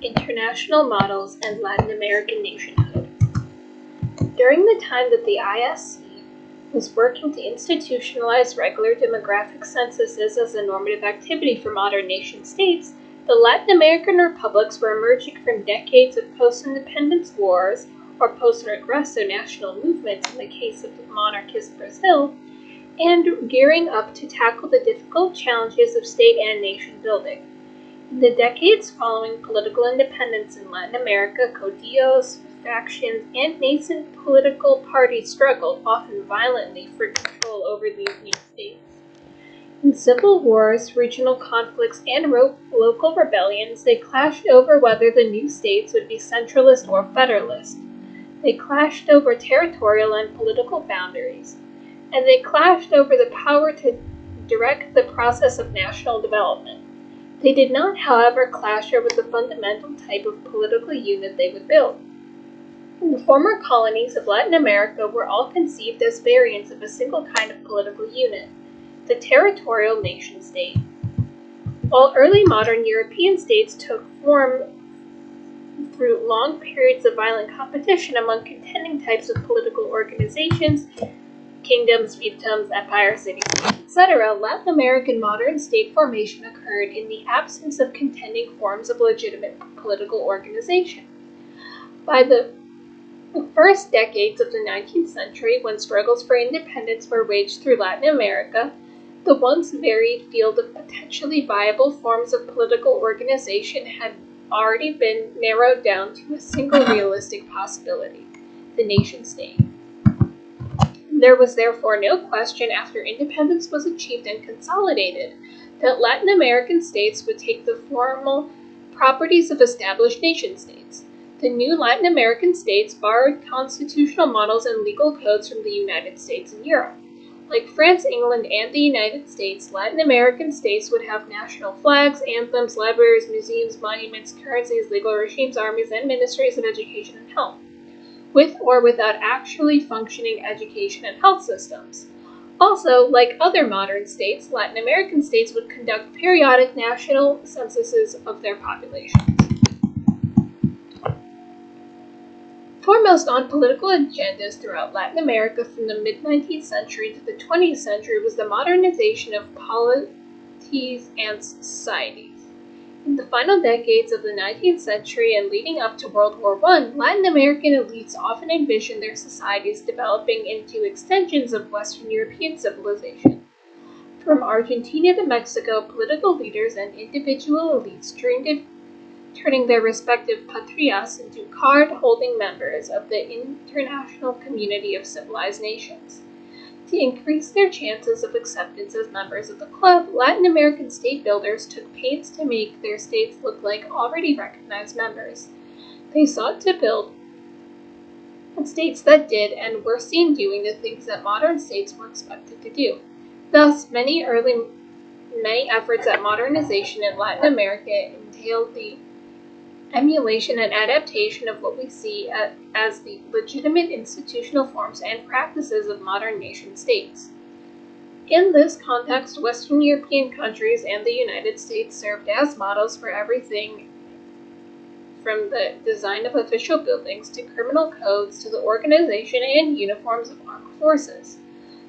International Models, and Latin American Nationhood. During the time that the ISC was working to institutionalize regular demographic censuses as a normative activity for modern nation-states, the Latin American republics were emerging from decades of post-independence wars or post-Regresso national movements in the case of the monarchist Brazil, and gearing up to tackle the difficult challenges of state and nation building. In the decades following political independence in Latin America, caudillos, factions, and nascent political parties struggled, often violently, for control over these new states. In civil wars, regional conflicts, and local rebellions, they clashed over whether the new states would be centralist or federalist. They clashed over territorial and political boundaries, and they clashed over the power to direct the process of national development. They did not, however, clash over the fundamental type of political unit they would build. The former colonies of Latin America were all conceived as variants of a single kind of political unit, the territorial nation-state. While early modern European states took form through long periods of violent competition among contending types of political organizations, kingdoms, fiefdoms, empires, cities-states, etc., Latin American modern state formation occurred in the absence of contending forms of legitimate political organization. By the first decades of the 19th century, when struggles for independence were waged through Latin America, the once varied field of potentially viable forms of political organization had already been narrowed down to a single realistic possibility, the nation-state. There was therefore no question after independence was achieved and consolidated that Latin American states would take the formal properties of established nation-states. The new Latin American states borrowed constitutional models and legal codes from the United States and Europe. Like France, England, and the United States, Latin American states would have national flags, anthems, libraries, museums, monuments, currencies, legal regimes, armies, and ministries of education and health, with or without actually functioning education and health systems. Also, like other modern states, Latin American states would conduct periodic national censuses of their populations. Foremost on political agendas throughout Latin America from the mid-19th century to the 20th century was the modernization of polities and societies. In the final decades of the 19th century and leading up to World War I, Latin American elites often envisioned their societies developing into extensions of Western European civilization. From Argentina to Mexico, political leaders and individual elites dreamed of turning their respective patrias into card-holding members of the international community of civilized nations. To increase their chances of acceptance as members of the club, Latin American state builders took pains to make their states look like already recognized members. They sought to build states that did and were seen doing the things that modern states were expected to do. Thus, many efforts at modernization in Latin America entailed the emulation and adaptation of what we see as the legitimate institutional forms and practices of modern nation-states. In this context, Western European countries and the United States served as models for everything from the design of official buildings to criminal codes to the organization and uniforms of armed forces.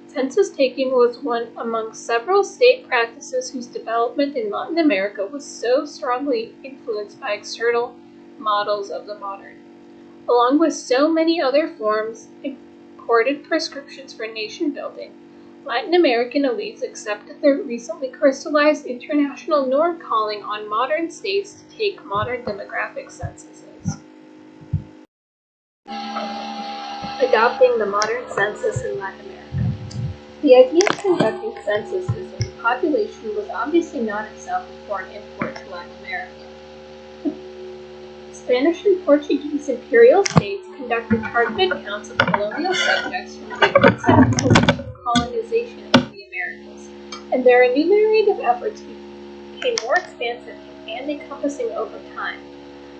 Census taking was one among several state practices whose development in Latin America was so strongly influenced by external models of the modern. Along with so many other forms, imported prescriptions for nation building, Latin American elites accepted the recently crystallized international norm calling on modern states to take modern demographic censuses. Adopting the modern census in Latin America. The idea of conducting censuses of the population was obviously not itself a foreign import to Latin America. Spanish and Portuguese imperial states conducted targeted counts of colonial subjects from the onset of colonization of the Americas, and their enumerative efforts became more expansive and encompassing over time.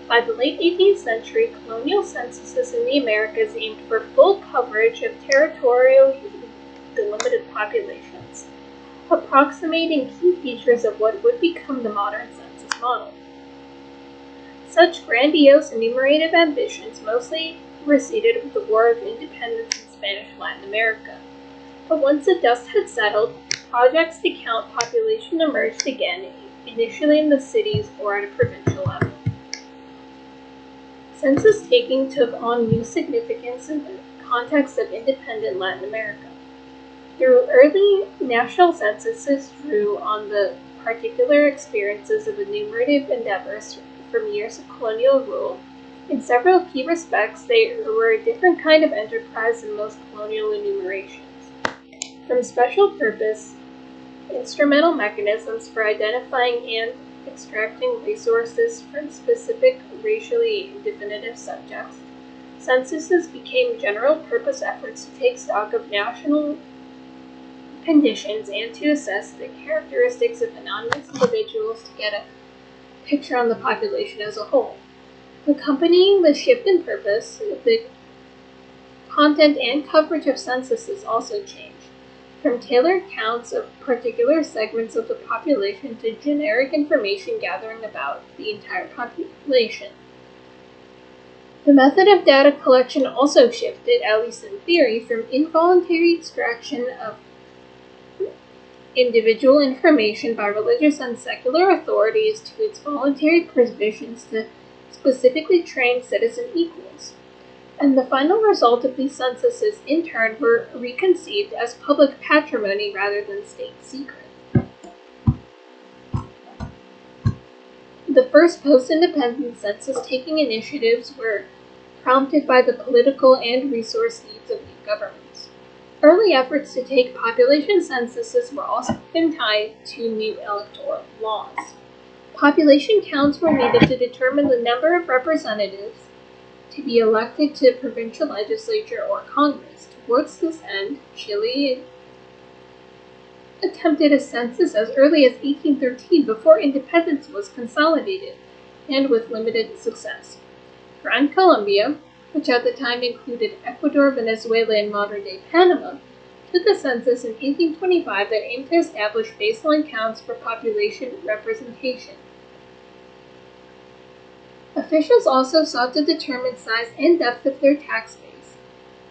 By the late 18th century, colonial censuses in the Americas aimed for full coverage of territorial delimited populations, approximating key features of what would become the modern census model. Such grandiose enumerative ambitions mostly receded with the War of Independence in Spanish Latin America. But once the dust had settled, projects to count population emerged again, initially in the cities or at a provincial level. Census taking took on new significance in the context of independent Latin America. Through early national censuses drew on the particular experiences of enumerative endeavors from years of colonial rule. In several key respects, they were a different kind of enterprise than most colonial enumerations. From special purpose, instrumental mechanisms for identifying and extracting resources from specific racially definitive subjects, censuses became general-purpose efforts to take stock of national conditions and to assess the characteristics of anonymous individuals to get a picture on the population as a whole. Accompanying the shift in purpose, the content and coverage of censuses also changed, from tailored counts of particular segments of the population to generic information gathering about the entire population. The method of data collection also shifted, at least in theory, from involuntary extraction of individual information by religious and secular authorities to its voluntary provisions to specifically trained citizen equals. And the final result of these censuses, in turn, were reconceived as public patrimony rather than state secret. The first post-independence census-taking initiatives were prompted by the political and resource needs of new governments. Early efforts to take population censuses were also tied to new electoral laws. Population counts were needed to determine the number of representatives to be elected to provincial legislature or Congress. Towards this end, Chile attempted a census as early as 1813 before independence was consolidated, and with limited success. Gran Colombia, which at the time included Ecuador, Venezuela, and modern-day Panama, took a census in 1825 that aimed to establish baseline counts for population representation. Officials also sought to determine size and depth of their tax base,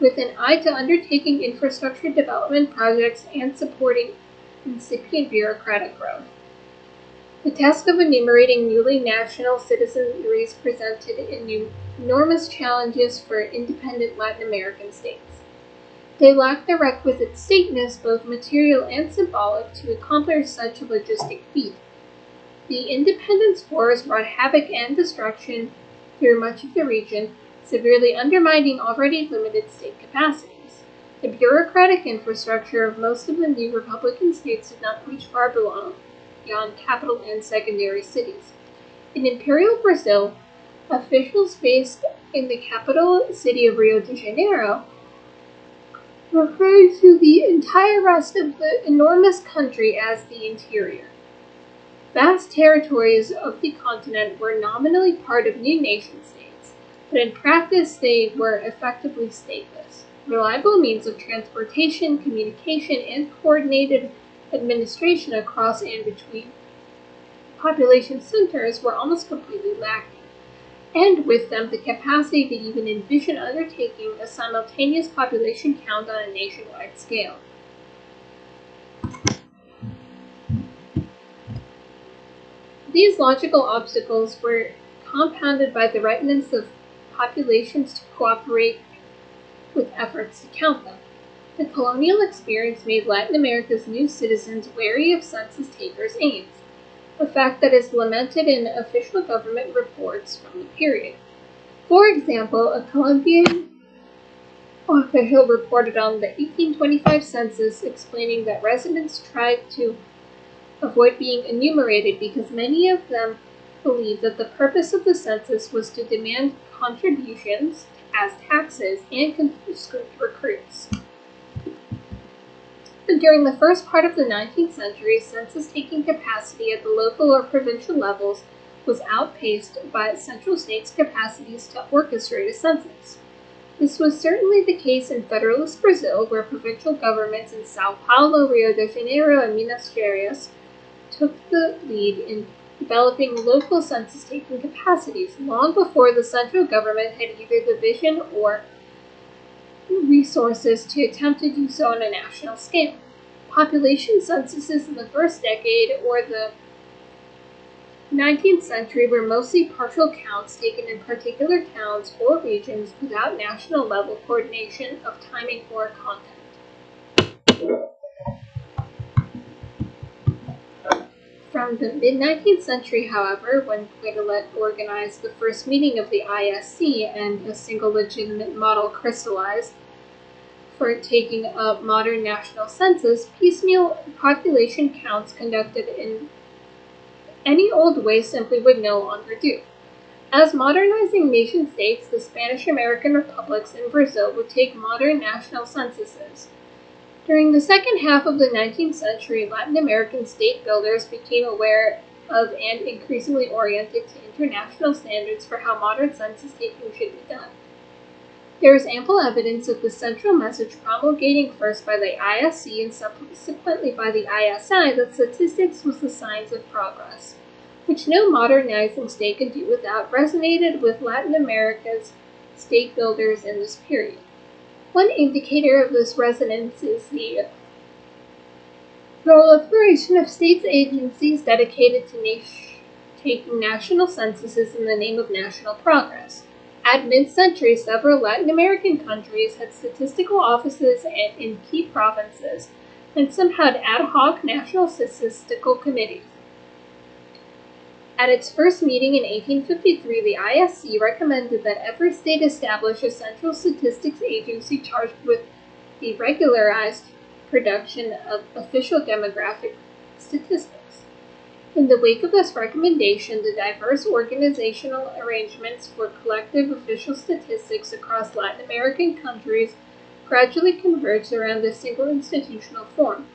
with an eye to undertaking infrastructure development projects and supporting incipient bureaucratic growth. The task of enumerating newly national citizenries presented enormous challenges for independent Latin American states. They lacked the requisite stateness, both material and symbolic, to accomplish such a logistic feat. The independence wars wrought havoc and destruction through much of the region, severely undermining already limited state capacities. The bureaucratic infrastructure of most of the new Republican states did not reach far beyond capital and secondary cities. In Imperial Brazil, officials based in the capital city of Rio de Janeiro referred to the entire rest of the enormous country as the interior. Vast territories of the continent were nominally part of new nation-states, but in practice they were effectively stateless. Reliable means of transportation, communication, and coordinated administration across and between population centers were almost completely lacking, and with them the capacity to even envision undertaking a simultaneous population count on a nationwide scale. These logical obstacles were compounded by the reticence of populations to cooperate with efforts to count them. The colonial experience made Latin America's new citizens wary of census takers' aims, a fact that is lamented in official government reports from the period. For example, a Colombian official reported on the 1825 census explaining that residents tried to avoid being enumerated because many of them believed that the purpose of the census was to demand contributions as taxes and conscript recruits. During the first part of the 19th century, census-taking capacity at the local or provincial levels was outpaced by central states' capacities to orchestrate a census. This was certainly the case in Federalist Brazil, where provincial governments in Sao Paulo, Rio de Janeiro, and Minas Gerais took the lead in developing local census-taking capacities long before the central government had either the vision or resources to attempt to do so on a national scale. Population censuses in the first decade or the 19th century were mostly partial counts taken in particular towns or regions without national level coordination of timing or content. From the mid-19th century, however, when Quetelet organized the first meeting of the ISC and a single legitimate model crystallized for taking a modern national census, piecemeal population counts conducted in any old way simply would no longer do. As modernizing nation-states, the Spanish-American republics and Brazil would take modern national censuses. During the second half of the 19th century, Latin American state builders became aware of and increasingly oriented to international standards for how modern census taking should be done. There is ample evidence of the central message promulgating first by the ISC and subsequently by the ISI that statistics was the science of progress, which no modernizing state could do without, resonated with Latin America's state builders in this period. One indicator of this resonance is the proliferation of states' agencies dedicated to taking national censuses in the name of national progress. At mid-century, several Latin American countries had statistical offices in key provinces, and some had ad hoc national statistical committees. At its first meeting in 1853, the ISC recommended that every state establish a central statistics agency charged with the regularized production of official demographic statistics. In the wake of this recommendation, the diverse organizational arrangements for collective official statistics across Latin American countries gradually converged around a single institutional form,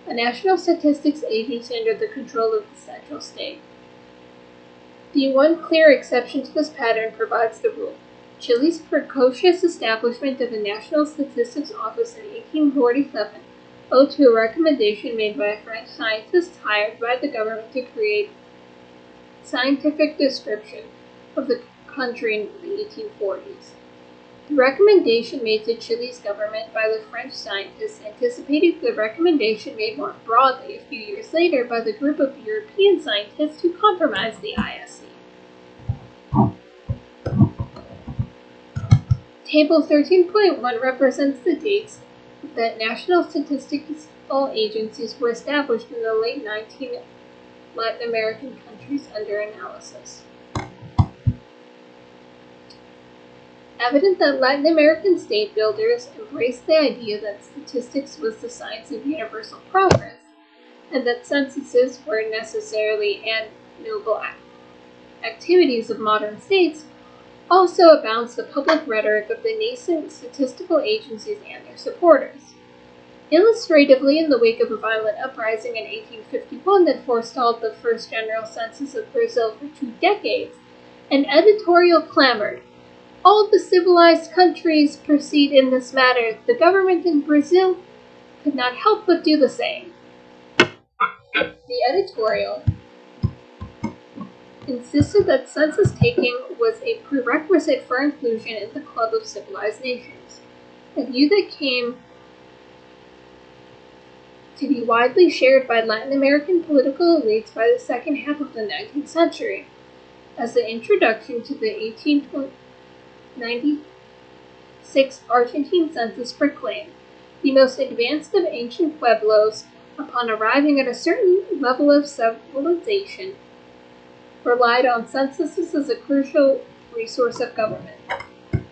a national statistics agency under the control of the central state. The one clear exception to this pattern provides the rule. Chile's precocious establishment of a National Statistics Office in 1847 owed to a recommendation made by a French scientist hired by the government to create scientific description of the country in the 1840s. The recommendation made to Chile's government by the French scientists anticipated the recommendation made more broadly a few years later by the group of European scientists who compromised the ISC. Table 13.1 represents the dates that national statistical agencies were established in the late 19 Latin American countries under analysis. Evident that Latin American state builders embraced the idea that statistics was the science of universal progress, and that censuses were necessarily and noble activities of modern states, also abounds the public rhetoric of the nascent statistical agencies and their supporters. Illustratively, in the wake of a violent uprising in 1851 that forestalled the first general census of Brazil for 2 decades, an editorial clamored, "All the civilized countries proceed in this matter. The government in Brazil could not help but do the same." The editorial insisted that census taking was a prerequisite for inclusion in the Club of Civilized Nations, a view that came to be widely shared by Latin American political elites by the second half of the 19th century, as the introduction to the 1896 Argentine census proclaimed. The most advanced of ancient pueblos, upon arriving at a certain level of civilization, relied on censuses as a crucial resource of government.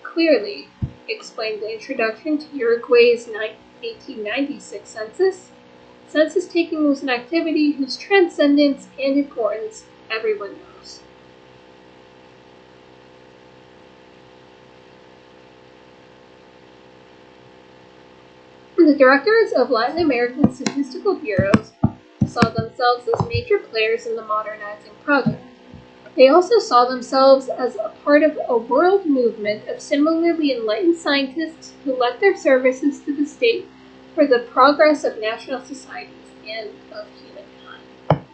Clearly, explained the introduction to Uruguay's 1896 census taking was an activity whose transcendence and importance everyone knows. The directors of Latin American statistical bureaus saw themselves as major players in the modernizing project. They also saw themselves as a part of a world movement of similarly enlightened scientists who lent their services to the state for the progress of national societies and of humankind.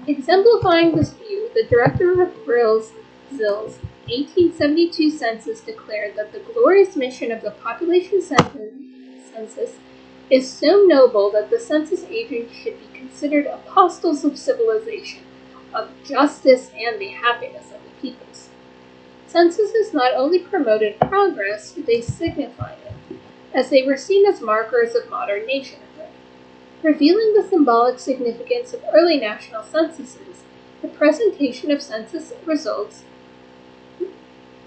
Exemplifying this view, the director of Brazil's 1872 census declared that the glorious mission of the population census is so noble that the census agents should be considered apostles of civilization, of justice, and the happiness of the peoples. Censuses not only promoted progress, they signified it, as they were seen as markers of modern nationhood. Revealing the symbolic significance of early national censuses, the presentation of census results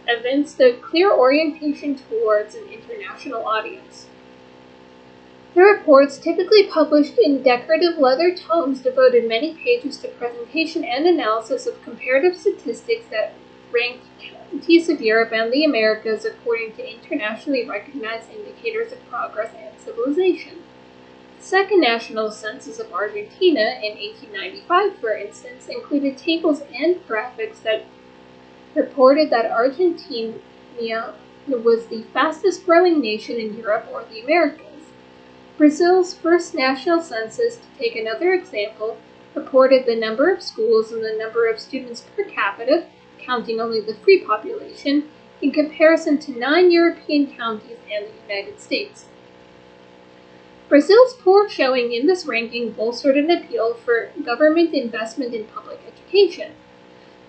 evinced a clear orientation towards an international audience. The reports, typically published in decorative leather tomes, devoted many pages to presentation and analysis of comparative statistics that ranked counties of Europe and the Americas according to internationally recognized indicators of progress and civilization. The Second National Census of Argentina in 1895, for instance, included tables and graphics that reported that Argentina was the fastest growing nation in Europe or the Americas. Brazil's first national census, to take another example, reported the number of schools and the number of students per capita, counting only the free population, in comparison to 9 European counties and the United States. Brazil's poor showing in this ranking bolstered an appeal for government investment in public education.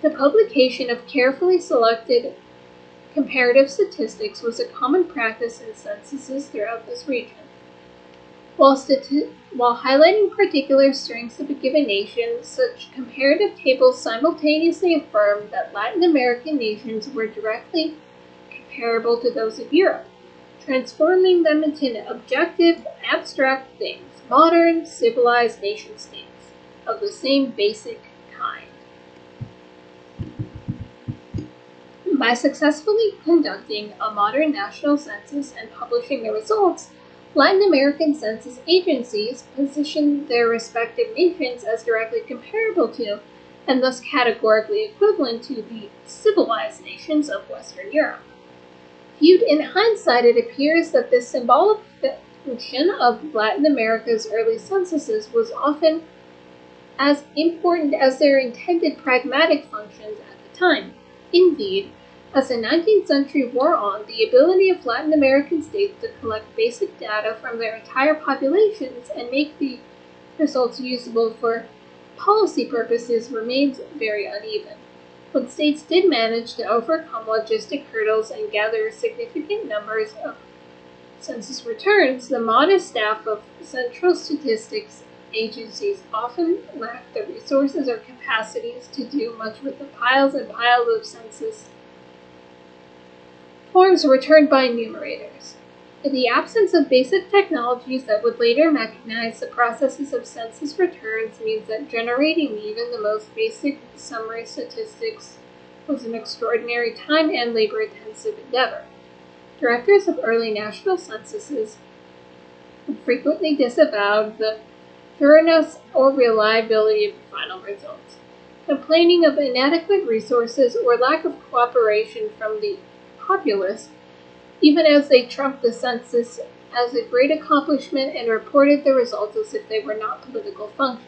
The publication of carefully selected comparative statistics was a common practice in censuses throughout this region. While highlighting particular strengths of a given nation, such comparative tables simultaneously affirmed that Latin American nations were directly comparable to those of Europe, transforming them into objective, abstract things, modern, civilized nation-states of the same basic kind. By successfully conducting a modern national census and publishing the results, Latin American census agencies positioned their respective nations as directly comparable to, and thus categorically equivalent to, the civilized nations of Western Europe. Viewed in hindsight, it appears that this symbolic function of Latin America's early censuses was often as important as their intended pragmatic functions at the time. Indeed, as the 19th century wore on, the ability of Latin American states to collect basic data from their entire populations and make the results usable for policy purposes remains very uneven. When states did manage to overcome logistic hurdles and gather significant numbers of census returns, the modest staff of central statistics agencies often lacked the resources or capacities to do much with the piles and piles of census forms returned by enumerators. The absence of basic technologies that would later mechanize the processes of census returns means that generating even the most basic summary statistics was an extraordinary time and labor-intensive endeavor. Directors of early national censuses frequently disavowed the thoroughness or reliability of the final results, complaining of inadequate resources or lack of cooperation from the populace, even as they trumped the census as a great accomplishment and reported the results as if they were not political functions.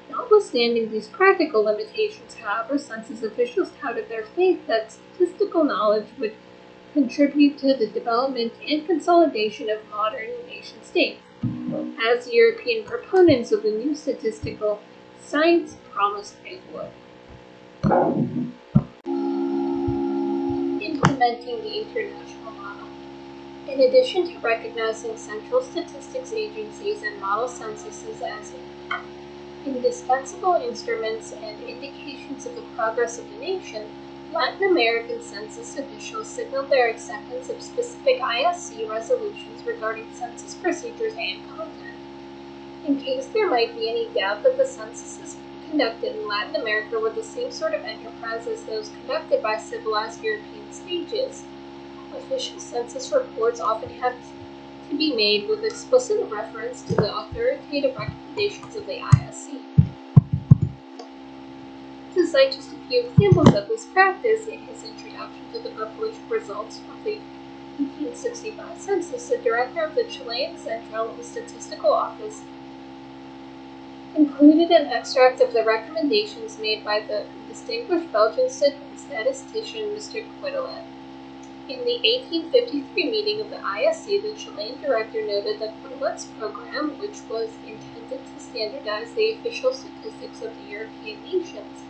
Notwithstanding these practical limitations, however, census officials touted their faith that statistical knowledge would contribute to the development and consolidation of modern nation-states, as European proponents of the new statistical science promised they would. Implementing the international model. In addition to recognizing central statistics agencies and model censuses as indispensable instruments and indications of the progress of the nation, Latin American census officials signaled their acceptance of specific ISC resolutions regarding census procedures and content. In case there might be any doubt that the censuses conducted in Latin America were the same sort of enterprise as those conducted by civilized European stages, official census reports often have to be made with explicit reference to the authoritative recommendations of the ISC. To cite just a few examples of this practice, in his introduction to the published results of the 1865 census, the director of the Chilean Central Statistical Office included an extract of the recommendations made by the distinguished Belgian statistician Mr. Quetelet. In the 1853 meeting of the ISC, the Chilean director noted that Quetelet's program, which was intended to standardize the official statistics of the European nations,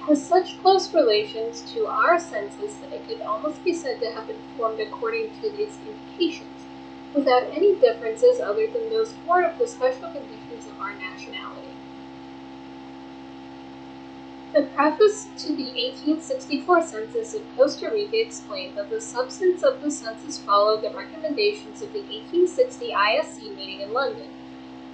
has such close relations to our census that it could almost be said to have been formed according to its indications, without any differences other than those born of the special conditions of our nationality. The preface to the 1864 census of Costa Rica explained that the substance of the census followed the recommendations of the 1860 ISC meeting in London.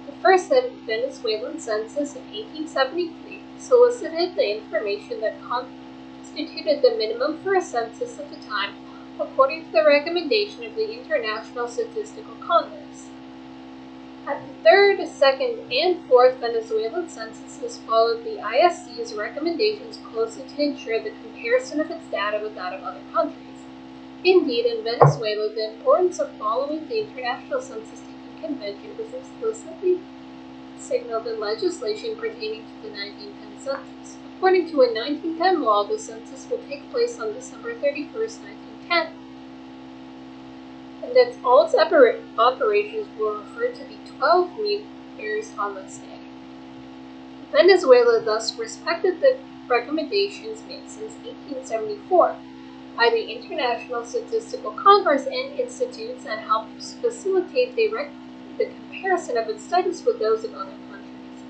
The first Venezuelan census in 1873 solicited the information that constituted the minimum for a census at the time, according to the recommendation of the International Statistical Congress. At the third, second, and fourth Venezuelan censuses followed the ISC's recommendations closely to ensure the comparison of its data with that of other countries. Indeed, in Venezuela, the importance of following the International Census-Taking Convention was explicitly signaled in legislation pertaining to the 1910 census. According to a 1910 law, the census will take place on December 31st, 1910, and that all its operations will refer to the 12 years on this day. Venezuela thus respected the recommendations made since 1874 by the International Statistical Congress and institutes, and helps facilitate the comparison of its studies with those of other countries.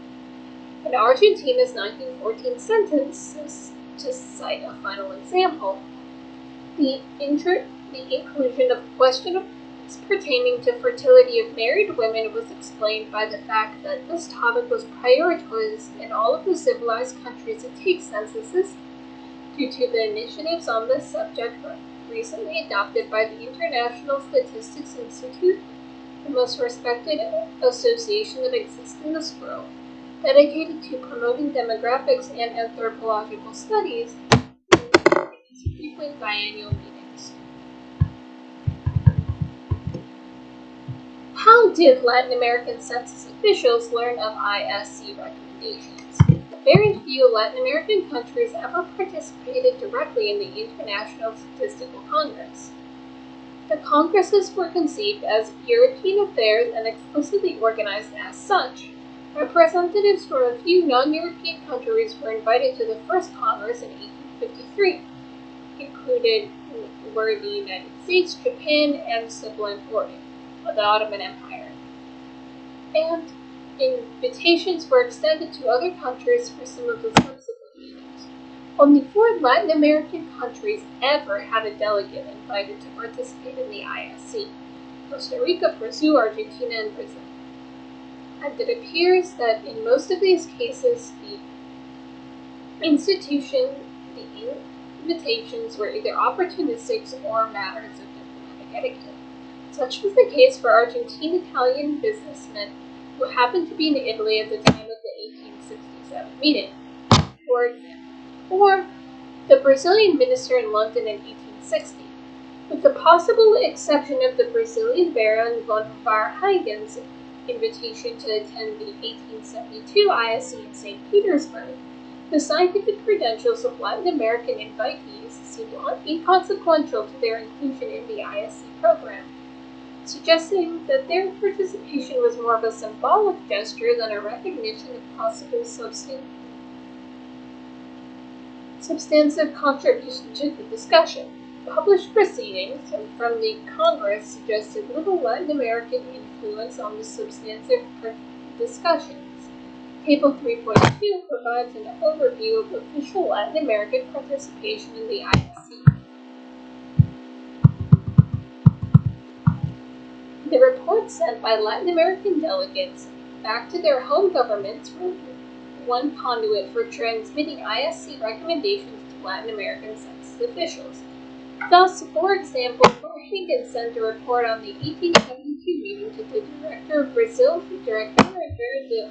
In Argentina's 1914 census, to cite a final example, the inclusion of questions pertaining to fertility of married women was explained by the fact that this topic was prioritized in all of the civilized countries that take censuses due to the initiatives on this subject recently adopted by the International Statistics Institute, the most respected association that exists in this world, dedicated to promoting demographics and anthropological studies in its frequent biennial meetings. How did Latin American census officials learn of ISC recommendations? Very few Latin American countries ever participated directly in the International Statistical Congress. The congresses were conceived as European affairs and explicitly organized as such. Representatives from a few non-European countries were invited to the first Congress in 1853. Included were the United States, Japan, and the Ottoman Empire. And invitations were extended to other countries for some of the subsequent meetings. Only 4 Latin American countries ever had a delegate invited to participate in the ISC: Costa Rica, Peru, Argentina, and Brazil. And it appears that in most of these cases, the invitations were either opportunistic or matters of diplomatic etiquette. Such was the case for Argentine-Italian businessmen who happened to be in Italy at the time of the 1867 meeting, for example, or the Brazilian minister in London in 1860. With the possible exception of the Brazilian Baron von Varheygen's invitation to attend the 1872 ISC in St. Petersburg, the scientific credentials of Latin American invitees seemed inconsequential to their inclusion in the ISC program, suggesting that their participation was more of a symbolic gesture than a recognition of possible substantive contribution to the discussion. Published proceedings from the Congress suggested little Latin American influence on the substantive discussions. Table 3.2 provides an overview of official Latin American participation in the ISC. The reports sent by Latin American delegates back to their home governments were one conduit for transmitting ISC recommendations to Latin American census officials. Thus, for example, Varheygen sent a report on the 1872 meeting to the director of Brazil, Director Rivera de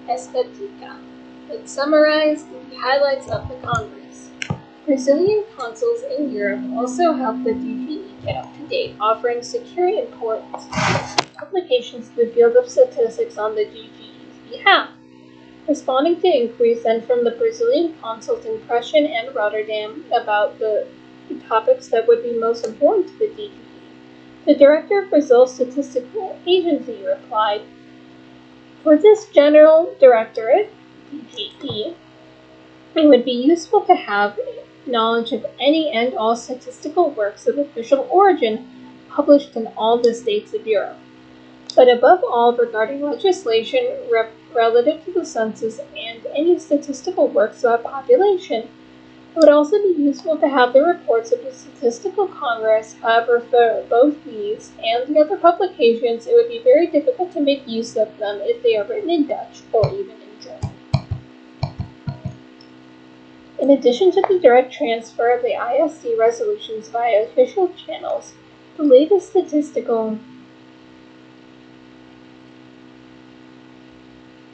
Estatica, that summarized the highlights of the Congress. Brazilian consuls in Europe also helped the DGE get up to date, offering secure important publications to the field of statistics on the DGE's behalf, responding to inquiries sent from the Brazilian consuls in Prussian and Rotterdam about the topics that would be most important to the DPP. The director of Brazil's statistical agency replied, "For this general directorate, DPP, it would be useful to have knowledge of any and all statistical works of official origin published in all the states of Europe, but above all regarding legislation relative to the census and any statistical works about population. It would also be useful to have the reports of the Statistical Congress. However, for both these and the other publications, it would be very difficult to make use of them if they are written in Dutch or even in German." In addition to the direct transfer of the ISC resolutions via official channels, the latest statistical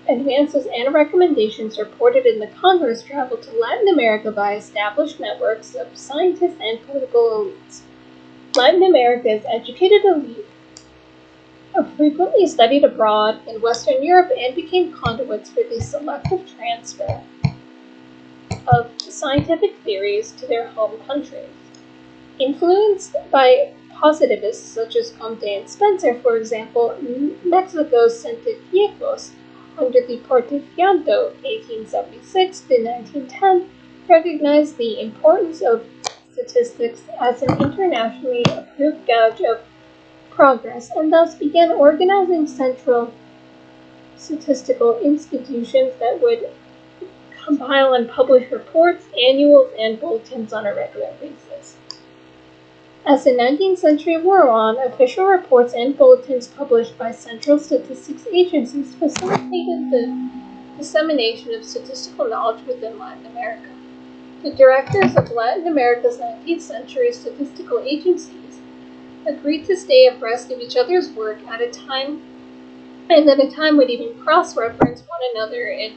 advances and recommendations reported in the Congress travel to Latin America by established networks of scientists and political elites. Latin America's educated elite frequently studied abroad in Western Europe and became conduits for the selective transfer of scientific theories to their home countries. Influenced by positivists such as Comte and Spencer, for example, Mexico's científicos under the Portefeuille 1876 to 1910 recognized the importance of statistics as an internationally approved gauge of progress and thus began organizing central statistical institutions that would compile and publish reports, annuals, and bulletins on a regular basis. As the 19th century wore on, official reports and bulletins published by central statistics agencies facilitated the dissemination of statistical knowledge within Latin America. The directors of Latin America's 19th century statistical agencies agreed to stay abreast of each other's work at a time would even cross-reference one another in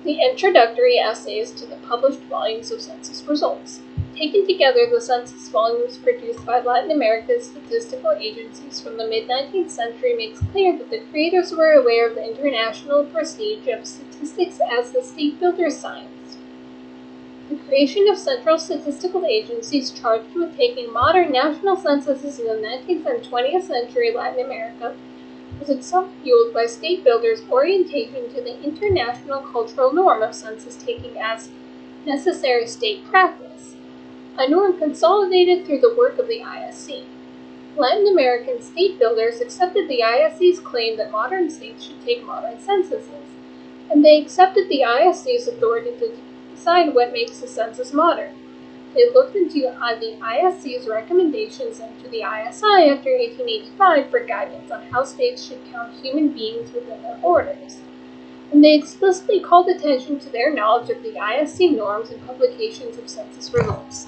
the introductory essays to the published volumes of census results. Taken together, the census volumes produced by Latin America's statistical agencies from the mid-19th century makes clear that the creators were aware of the international prestige of statistics as the state-builder science. The creation of central statistical agencies charged with taking modern national censuses in the 19th and 20th century Latin America was itself fueled by state builders' orientation to the international cultural norm of census taking as necessary state practice, a norm consolidated through the work of the ISC. Latin American state builders accepted the ISC's claim that modern states should take modern censuses, and they accepted the ISC's authority to decide what makes a census modern. They looked into the ISC's recommendations and to the ISI after 1885 for guidance on how states should count human beings within their borders, and they explicitly called attention to their knowledge of the ISC norms and publications of census results.